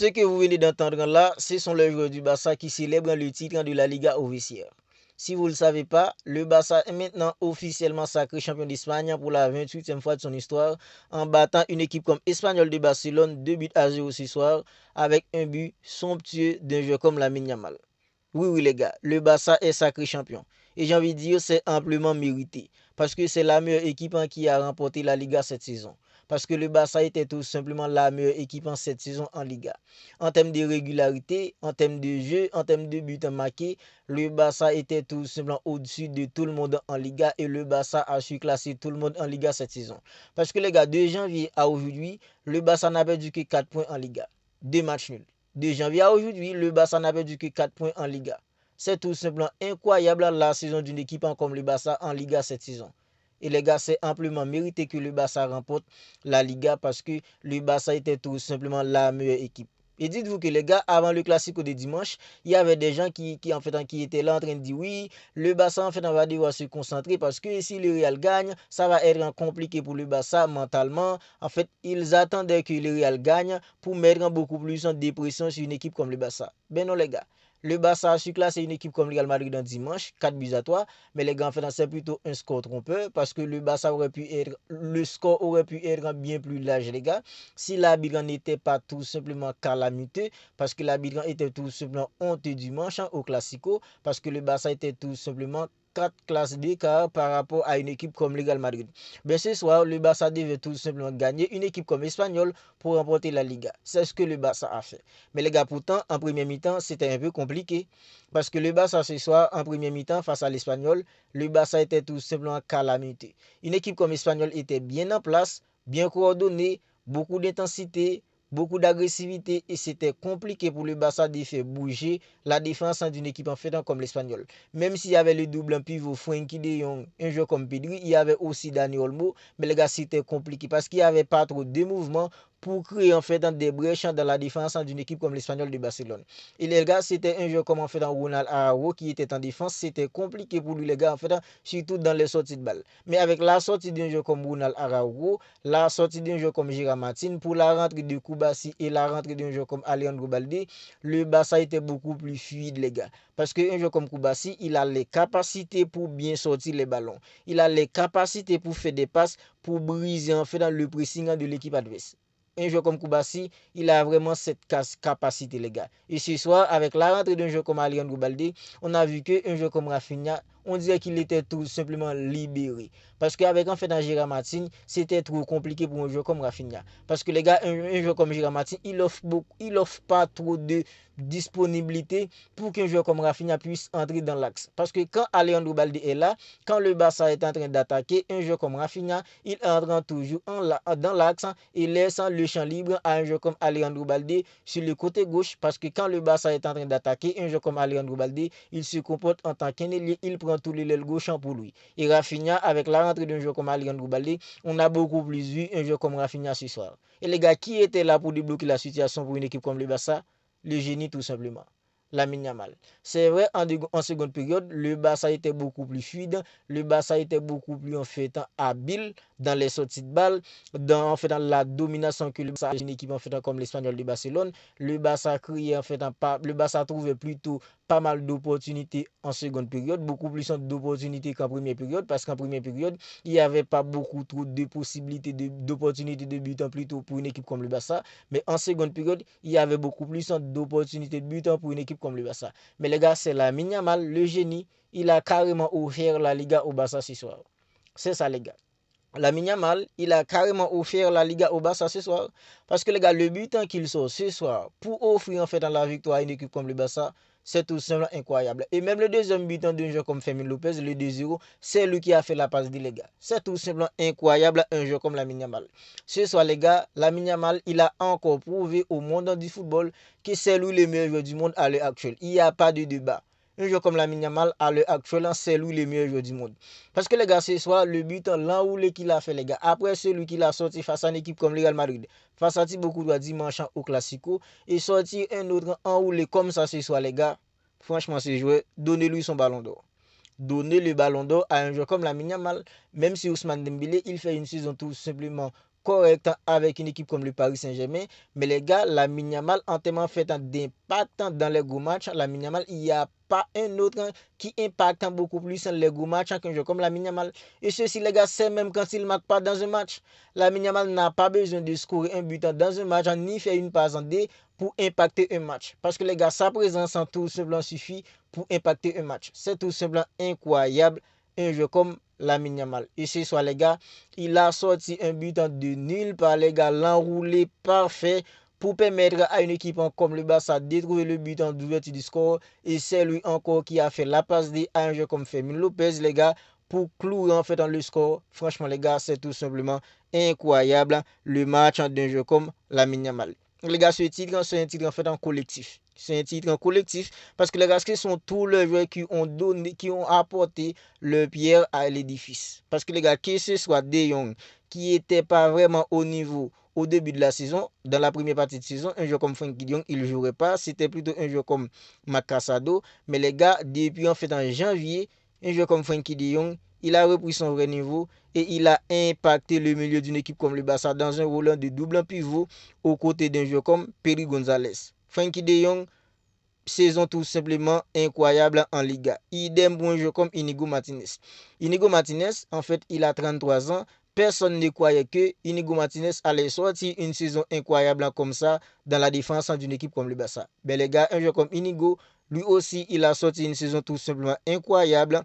Ce que vous venez d'entendre là, ce sont les joueurs du Barça qui célèbrent le titre de la Liga au vestiaire. Si vous ne le savez pas, le Barça est maintenant officiellement sacré champion d'Espagne pour la 28e fois de son histoire en battant une équipe comme Espanyol de Barcelone 2 buts à 0 ce soir avec un but somptueux d'un joueur comme Lamine Yamal. Oui, oui, les gars, le Barça est sacré champion. Et j'ai envie de dire, c'est amplement mérité. Parce que c'est la meilleure équipe qui a remporté la Liga cette saison. Parce que le Barça était tout simplement la meilleure équipe en cette saison en Liga. En termes de régularité, en termes de jeu, en termes de buts marqués, le Barça était tout simplement au-dessus de tout le monde en Liga et le Barça a su classer tout le monde en Liga cette saison. Parce que les gars, de janvier à aujourd'hui, le Barça n'a perdu que 4 points en Liga. 2 matchs nuls. De janvier à aujourd'hui, le Barça n'a perdu que 4 points en Liga. C'est tout simplement incroyable la saison d'une équipe comme le Barça en Liga cette saison. Et les gars, c'est amplement mérité que le Barça remporte la Liga parce que le Barça était tout simplement la meilleure équipe. Et dites-vous que les gars, avant le Classico de dimanche, il y avait des gens qui étaient là en train de dire oui, le Barça en fait on va devoir se concentrer parce que si le Real gagne, ça va être compliqué pour le Barça mentalement. En fait, ils attendaient que le Real gagne pour mettre beaucoup plus en dépression sur une équipe comme le Barça. Ben non les gars. Le Barça a su classer une équipe comme le Real Madrid un dimanche, 4 buts à 3, mais les gars, en fait, c'est plutôt un score trompeur parce que le score aurait pu être bien plus large, les gars, si l'arbitre n'était pas tout simplement calamiteux, parce que l'arbitre était tout simplement honteux dimanche au Classico, parce que le Barça était tout simplement 4 classes d'écart par rapport à une équipe comme le Real Madrid. Mais ce soir, le Barça devait tout simplement gagner une équipe comme Espanyol pour remporter la Liga. C'est ce que le Barça a fait. Mais les gars, pourtant, en première mi-temps, c'était un peu compliqué. Parce que le Barça ce soir, en première mi-temps, face à l'Espagnol, le Barça était tout simplement calamité. Une équipe comme l'Espagnol était bien en place, bien coordonnée, beaucoup d'intensité, beaucoup d'agressivité et c'était compliqué pour le Barça de faire bouger la défense d'une équipe en fait comme l'Espagnol. Même s'il y avait le double en pivot Frenkie de Jong, un joueur comme Pedri, il y avait aussi Dani Olmo, mais les gars c'était compliqué parce qu'il n'y avait pas trop de mouvements pour créer en fait des brèches dans la défense d'une équipe comme l'Espagnol de Barcelone. Et les gars, c'était un joueur comme en fait Ronald Araujo qui était en défense, c'était compliqué pour lui les gars en fait, surtout dans les sorties de balle. Mais avec la sortie d'un joueur comme Ronald Araujo, la sortie d'un joueur comme Gérard Martin, pour la rentrée de Koubassi et la rentrée d'un joueur comme Alejandro Balde, le Barça était beaucoup plus fluide les gars. Parce qu'un joueur comme Koubassi, il a les capacités pour bien sortir les ballons. Il a les capacités pour faire des passes, pour briser en fait dans le pressing de l'équipe adverse. Un joueur comme Koubassi, il a vraiment cette capacité, les gars. Et ce soir, avec la rentrée d'un joueur comme Alejandro Balde, on a vu qu'un joueur comme Rafinha, on dirait qu'il était tout simplement libéré. Parce qu'avec en fait un Gérard Martin, c'était trop compliqué pour un joueur comme Rafinha. Parce que les gars, un joueur comme Gérard Martin, il offre pas trop de disponibilité pour qu'un joueur comme Rafinha puisse entrer dans l'axe. Parce que quand Alejandro Balde est là, quand le Barça est en train d'attaquer, un joueur comme Rafinha, il entre toujours dans l'axe et laisse le champ libre à un joueur comme Alejandro Balde sur le côté gauche. Parce que quand le Barça est en train d'attaquer, un joueur comme Alejandro Balde, il se comporte en tant qu'un ailier, il prend tous les ailes gauche pour lui. Et Rafinha, avec la rentrée d'un joueur comme Alejandro Balde, on a beaucoup plus vu un joueur comme Rafinha ce soir. Et les gars, qui étaient là pour débloquer la situation pour une équipe comme le Barça? Le génie tout simplement. Lamine Yamal. C'est vrai, en seconde période, le Barça était beaucoup plus fluide, le Barça était beaucoup plus en fait habile dans les sorties de balles, dans la domination que le Barça a une équipe en fait comme l'Espagnol de Barcelone. Le Barça créait en fait le Barça trouvait plutôt pas mal d'opportunités en seconde période, beaucoup plus d'opportunités qu'en première période, parce qu'en première période, il n'y avait pas beaucoup trop de possibilités d'opportunités de but plutôt pour une équipe comme le Barça, mais en seconde période, il y avait beaucoup plus d'opportunités de but pour une équipe comme le Barça. Mais les gars, c'est Lamine Yamal, le génie, il a carrément offert la Liga au Barça ce soir. C'est ça les gars. Lamine Yamal, il a carrément offert la Liga au Barça ce soir. Parce que les gars, le but qu'il sort ce soir pour offrir en fait la victoire à une équipe comme le Barça, c'est tout simplement incroyable. Et même le deuxième but d'un joueur comme Fermin Lopez, le 2-0, c'est lui qui a fait la passe des les gars. C'est tout simplement incroyable un joueur comme Lamine Yamal. Ce soir les gars, Lamine Yamal, il a encore prouvé au monde du football que c'est lui le meilleur joueur du monde à l'heure actuelle. Il n'y a pas de débat. Un joueur comme Lamine Yamal à l'heure actuelle, c'est lui le meilleur joueur du monde. Parce que les gars, ce soir, le but l'enroulé qu'il a fait, les gars, après celui qu'il a sorti face à une équipe comme le Real Madrid, face à Thibaut Courtois dimanche au Classico, et sortir un autre enroulé comme ça ce soir, les gars, franchement, ce joueur, donnez-lui son ballon d'or. Donnez le ballon d'or à un joueur comme Lamine Yamal, même si Ousmane Dembélé, il fait une saison tout simplement correct avec une équipe comme le Paris Saint-Germain. Mais les gars, Lamine Yamal en tellement fait d'impact dans les gros matchs. Lamine Yamal, il n'y a pas un autre qui impacte beaucoup plus dans les gros matchs qu'un joueur comme Lamine Yamal. Et ceci, les gars, c'est même quand il ne marque pas dans un match. Lamine Yamal n'a pas besoin de scorer un but dans un match, ni faire une passe en D pour impacter un match. Parce que les gars, sa présence en tout simplement suffit pour impacter un match. C'est tout simplement incroyable. Un jeu comme Lamine Yamal. Et ce soir, les gars, il a sorti un but de nulle part, les gars, l'enroulé parfait pour permettre à une équipe comme le Barça de trouver le but en d'ouverture du score. Et c'est lui encore qui a fait la passe D à un jeu comme Fermin Lopez, les gars, pour clouer en fait dans le score. Franchement, les gars, c'est tout simplement incroyable le match d'un jeu comme Lamine Yamal. Les gars, ce titre, c'est un titre en fait en collectif. C'est un titre en collectif parce que les gars, ce sont tous les joueurs qui ont donné, qui ont apporté le pierre à l'édifice. Parce que les gars, que ce soit De Jong, qui n'était pas vraiment au niveau au début de la saison, dans la première partie de saison, un joueur comme Frenkie de Jong, il ne jouerait pas. C'était plutôt un joueur comme Macasado. Mais les gars, depuis en fait en janvier, un joueur comme Frenkie de Jong, il a repris son vrai niveau et il a impacté le milieu d'une équipe comme le Barça dans un rôle de double pivot aux côtés d'un joueur comme Pedri González. Frenkie de Jong, saison tout simplement incroyable en Liga. Idem pour un joueur comme Inigo Martinez. Inigo Martinez, en fait, il a 33 ans. Personne ne croyait que Inigo Martinez allait sortir une saison incroyable comme ça dans la défense d'une équipe comme le Barça. Mais les gars, un joueur comme Inigo, lui aussi, il a sorti une saison tout simplement incroyable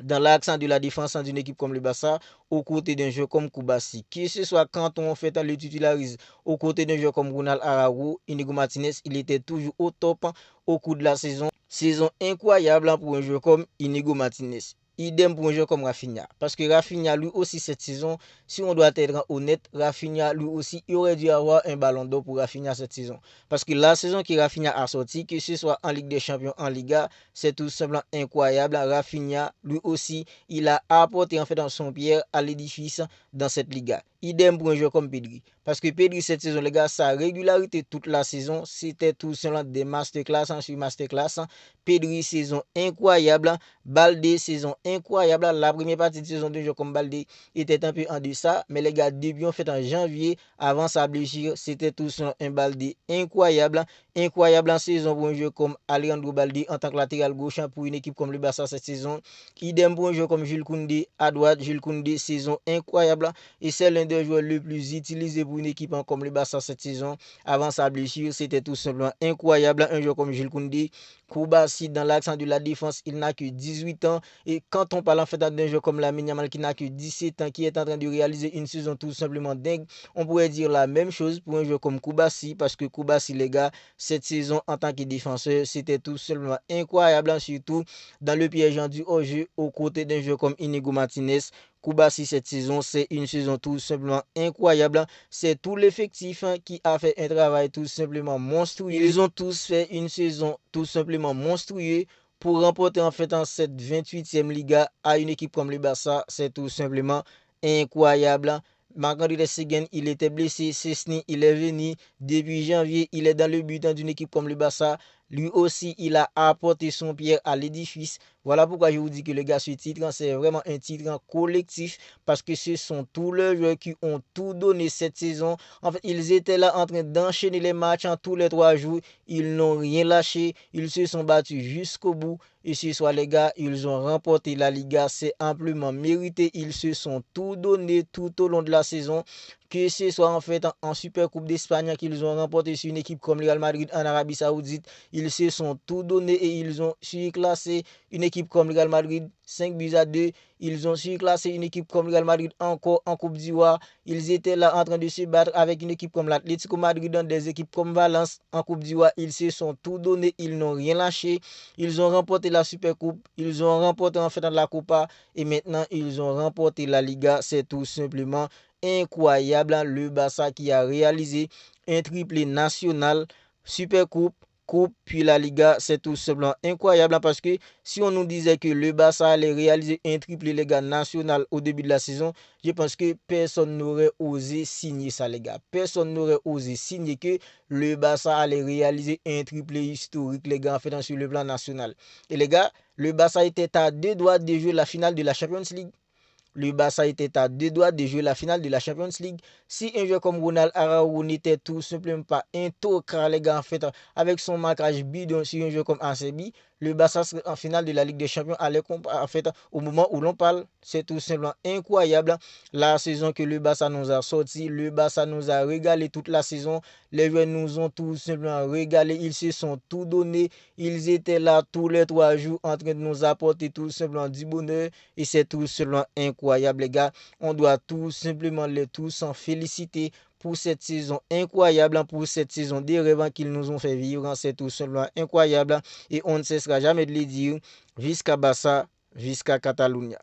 dans l'accent de la défense d'une équipe comme le Barça, aux côtés d'un joueur comme Koubassi. Que ce soit quand on fait le titularise aux côtés d'un joueur comme Ronald Araujo, Inigo Martinez, il était toujours au top au cours de la saison. Saison incroyable pour un joueur comme Inigo Martinez. Idem pour un joueur comme Rafinha. Parce que Rafinha, lui aussi, cette saison, si on doit être honnête, Rafinha, lui aussi, il aurait dû avoir un ballon d'or pour Rafinha cette saison. Parce que la saison que Rafinha a sorti, que ce soit en Ligue des Champions, en Liga, c'est tout simplement incroyable. Rafinha, lui aussi, il a apporté en fait dans son pierre à l'édifice dans cette Liga. Idem pour un joueur comme Pedri. Parce que Pedri, cette saison, les gars, sa régularité toute la saison, c'était tout simplement des masterclass sur masterclass. Pedri, saison incroyable. Balde, saison incroyable. La première partie de saison de joueur comme Balde était un peu en deçà. Mais les gars, début en fait en janvier, avant sa blessure, c'était tout simplement un Balde incroyable. Incroyable en saison pour un joueur comme Alejandro Balde en tant que latéral gauche pour une équipe comme le Barça cette saison. Idem pour un joueur comme Jules Koundé à droite. Jules Koundé, saison incroyable. Et c'est l'un des joueurs les plus utilisés pour une équipe comme le Barça cette saison. Avant sa blessure, c'était tout simplement incroyable. Un joueur comme Jules Koundé. Koubassi, dans l'accent de la défense, il n'a que 18 ans. Et quand on parle en fait d'un joueur comme Lamine Yamal qui n'a que 17 ans, qui est en train de réaliser une saison tout simplement dingue, on pourrait dire la même chose pour un joueur comme Koubassi. Parce que Koubassi, les gars, cette saison en tant que défenseur, c'était tout simplement incroyable. Surtout dans le piège du hors-jeu aux côtés d'un joueur comme Inigo Martinez. Koubassi cette saison, c'est une saison tout simplement incroyable. C'est tout l'effectif qui a fait un travail tout simplement monstrueux. Ils ont tous fait une saison tout simplement monstrueuse pour remporter en fait en cette 28e Liga à une équipe comme le Barça. C'est tout simplement incroyable. Marc-André Seguin, il était blessé. Szczęsny, il est venu. Depuis janvier, il est dans le but d'une équipe comme le Barça. Lui aussi, il a apporté son pierre à l'édifice. Voilà pourquoi je vous dis que le gars, ce titre, c'est vraiment un titre collectif parce que ce sont tous les joueurs qui ont tout donné cette saison. En fait, ils étaient là en train d'enchaîner les matchs en tous les 3 jours. Ils n'ont rien lâché. Ils se sont battus jusqu'au bout. Et ce soir, les gars, ils ont remporté la Liga. C'est amplement mérité. Ils se sont tout donné tout au long de la saison. Que ce soit en fait en Super Coupe d'Espagne qu'ils ont remporté sur une équipe comme le Real Madrid en Arabie Saoudite. Ils se sont tout donné et ils ont surclassé une équipe comme le Real Madrid 5-2. Ils ont surclassé une équipe comme le Real Madrid encore en Coupe d'Ivoire. Ils étaient là en train de se battre avec une équipe comme l'Atlético Madrid, dans des équipes comme Valence en Coupe d'Ivoire. Ils se sont tout donné, ils n'ont rien lâché. Ils ont remporté la Super Coupe, ils ont remporté en fait la Copa et maintenant ils ont remporté la Liga. C'est tout simplement incroyable. Le Barça qui a réalisé un triplé national, Super Coupe, Coupe, puis la Liga, c'est tout simplement incroyable parce que si on nous disait que le Barça allait réaliser un triplé Liga national au début de la saison, je pense que personne n'aurait osé signer ça, les gars. Personne n'aurait osé signer que le Barça allait réaliser un triplé historique, les gars, en fait, sur le plan national. Et les gars, le Barça était à 2 doigts de jouer la finale de la Champions League. le Barça était à 2 doigts de jouer la finale de la Champions League. Si un joueur comme Ronald Araújo n'était tout simplement pas intocable, les gars, en fait, avec son marquage bidon sur un joueur comme Acerbi, le Barça serait en finale de la Ligue des Champions en fait, au moment où l'on parle. C'est tout simplement incroyable. La saison que le Barça nous a sorti, le Barça nous a régalé toute la saison. Les joueurs nous ont tout simplement régalé. Ils se sont tout donné. Ils étaient là tous les 3 jours en train de nous apporter tout simplement du bonheur. Et c'est tout simplement incroyable, les gars. On doit tout simplement les tous en féliciter pour cette saison incroyable, pour cette saison des rêves qu'ils nous ont fait vivre. C'est tout simplement incroyable. Et on ne cessera jamais de les dire. Visca Barça, Visca Catalunya.